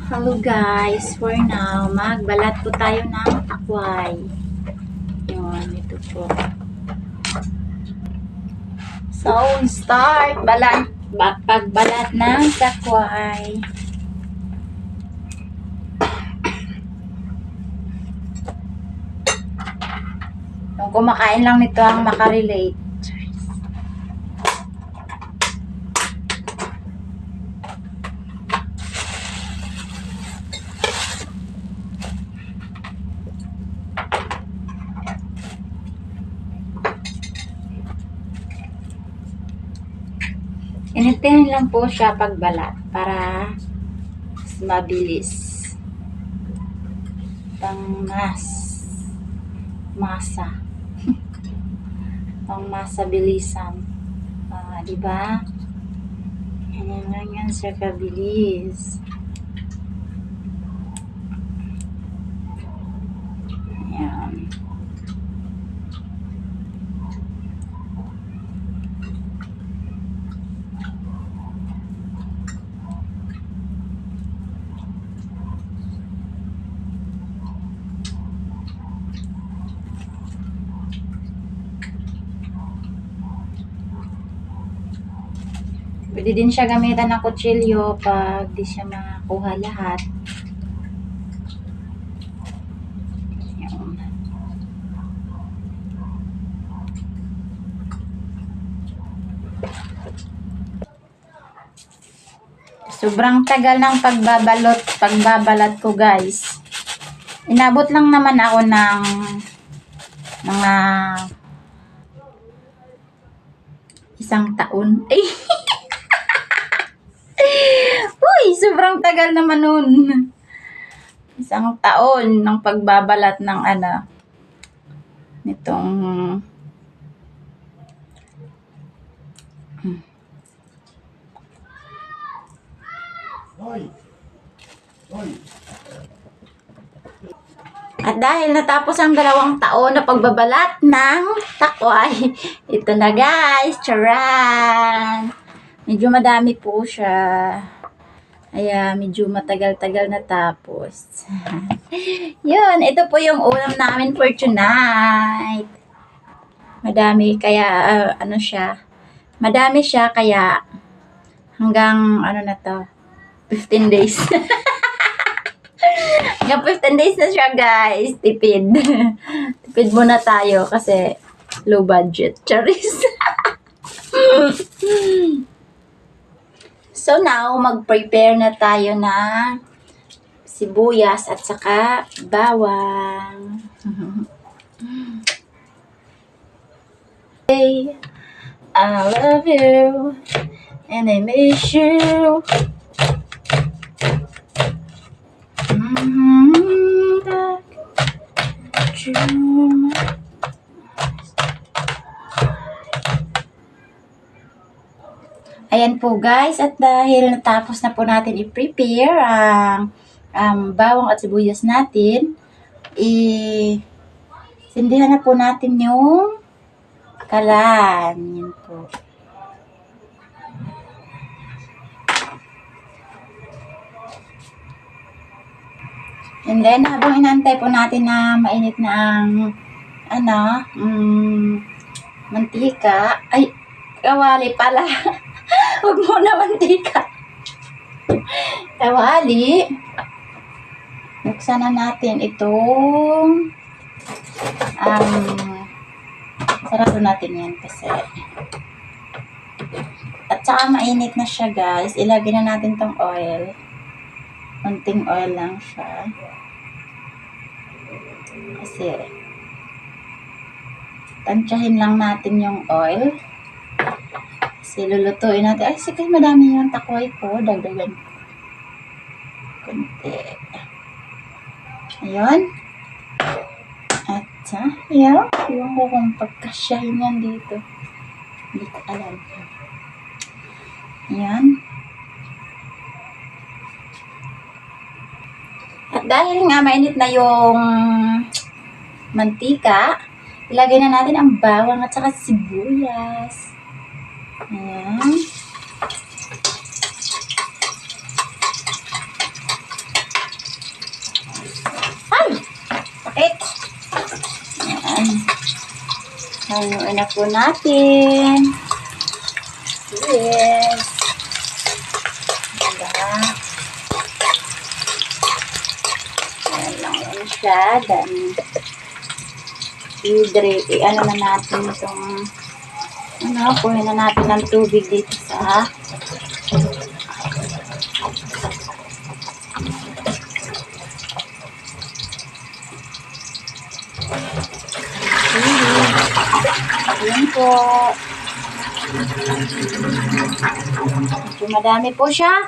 Hello guys, for now, magbalat po tayo ng takway. Yun, ito po. So, start pagbalat ng takway. Yung kumakain lang nito ang makarelate. Initin lang po siya pagbalat para mas mabilis. Masa. Pang masa bilisan. Diba? Yan lang yan siya kabilis. Ayan. Pwede din siya gamitan ng kutsilyo pag di siya makuha lahat. Ayan. Sobrang tagal ng pagbabalat ko guys. Inabot lang naman ako ng mga isang taon. Ay! Uy, sobrang tagal naman nun. Isang taon ng pagbabalat ng nitong At dahil natapos ang 2 taon na pagbabalat ng takway, ito na guys, charan! Medyo madami po siya. Ayan, medyo matagal-tagal natapos. Yun, ito po yung ulam namin for tonight. Madami, kaya madami siya, kaya hanggang, 15 days. Hanggang 15 days na siya guys, tipid. Tipid muna tayo kasi low budget. Charis. So now, mag-prepare na tayo na sibuyas at saka bawang. Hey, I love you and I miss you. Ayan po guys, at dahil natapos na po natin i-prepare ang bawang at sibuyas natin, sindihan na po natin yung kalan. Yan po. And then, habang inantay po natin na mainit na ang mantika, ay, kawali pala. Huwag muna mantika. Kawali. Buksan na natin itong sarado natin yan kasi. At saka mainit na siya guys. Ilagay na natin tong oil. Konting oil lang siya. Kasi tansyahin lang natin yung oil. Kasi lulutuin natin. Ay, sige, madami yung takway ko. Dagdagan ko. Kunti. Ayun. At, yun. Iwan ko kung pagkasyahin yan dito. Hindi ko alam. Ayan. At dahil nga mainit na yung mantika, ilagay na natin ang bawang at saka sibuyas. Ayan. Haluin na po natin. Yes. Diba? Ayan lang yan siya. Then, ano na natin itong kunin na natin ng tubig dito sa ayan po. So, madami po siya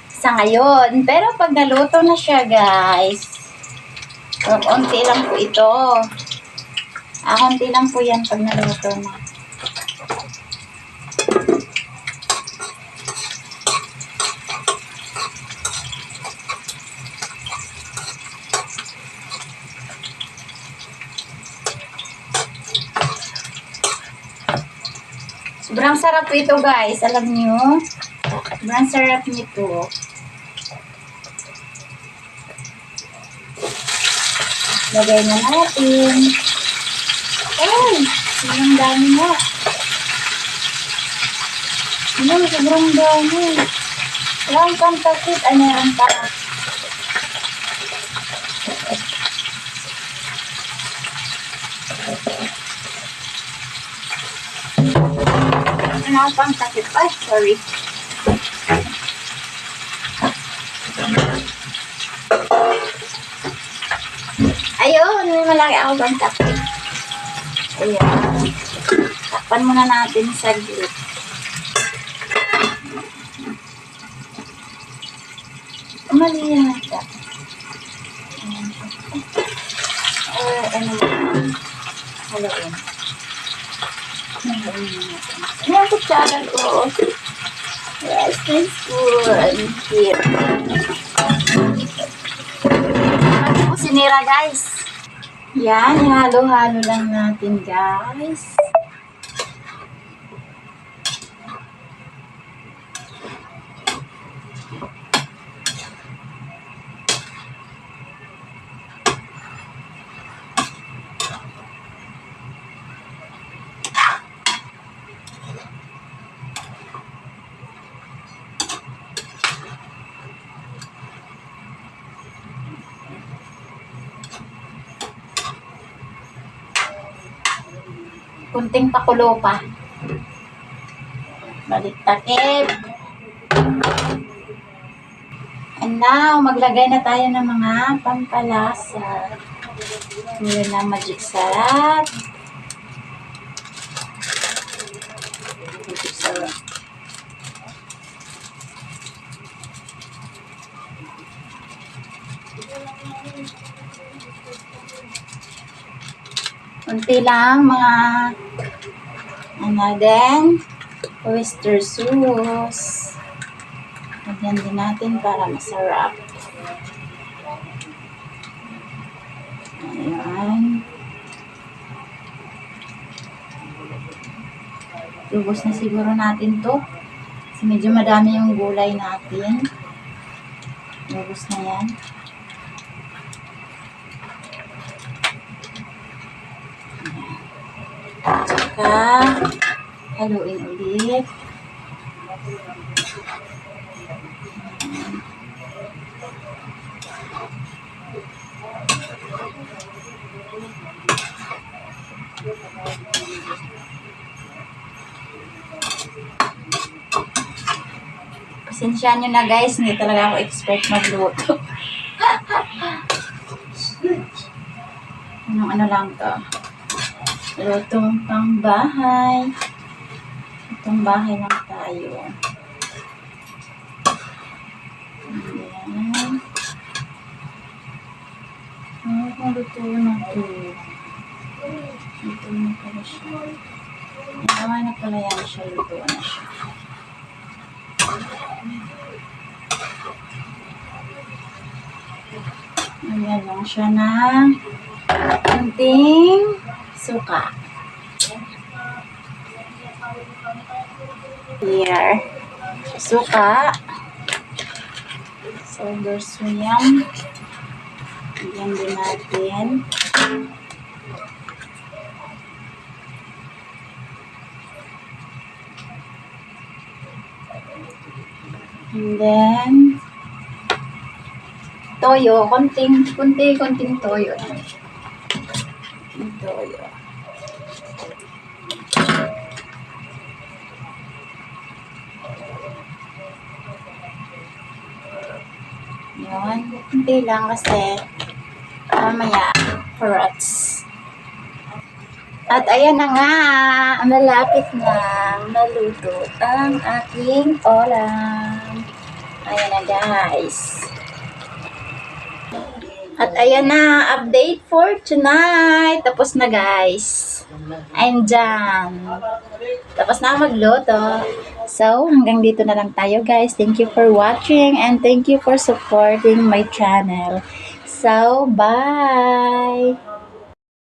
sa ngayon. Pero pag naluto na siya, guys, konti lang po ito. Konti lang po yan pag naluto na. Sobrang sarap ito, guys. Alam nyo? Sobrang sarap nito. Lagay na natin. Ay! Sobrang dami nga. Sobrang dami. Walang pang takit. Meron pa. Ano pang takip? Ay, sorry. Ayun, may malaki ako pang takip. Ayan. Takpan muna natin sa glit. Mali yan ata. Haluin. Ayan, kutsara ko. Yes, nice food. Here. Ano po sinira, guys? Yan, ihalo-halo lang natin, guys. Kunting pakulo pa. Balik takip. And now, maglagay na tayo ng mga pampalasa. Ngayon na magic sarap. Magic sarap. Kunti lang mga then oyster sauce. Lagyan din natin para masarap. Ayan. Lubos na siguro natin to. Kasi medyo madami yung gulay natin. Lubos na yan. Tsaka, haluin ulit. Pasensya nyo na, guys, hindi talaga ako expert magluto. Ano lang to. Lutong pang bahay. Lutong bahay lang tayo. Ayan. Ano kung luto na ito? Luto na pala siya. Nawa na pala yan siya. Luto na siya. Ayan lang siya ng kunting suka. Here. Suka. So, there's yan. Ayan din natin. And then, toyo. Konting toyo. Toyo. Yun. Hindi lang kasi mamaya fruits. At ayan na nga, malapit na maluto ang aking ulam. Ayan na guys. At ayan na, update for tonight. Tapos na guys. I'm done. Tapos na magluto. So, hanggang dito na lang tayo guys. Thank you for watching and thank you for supporting my channel. So, bye!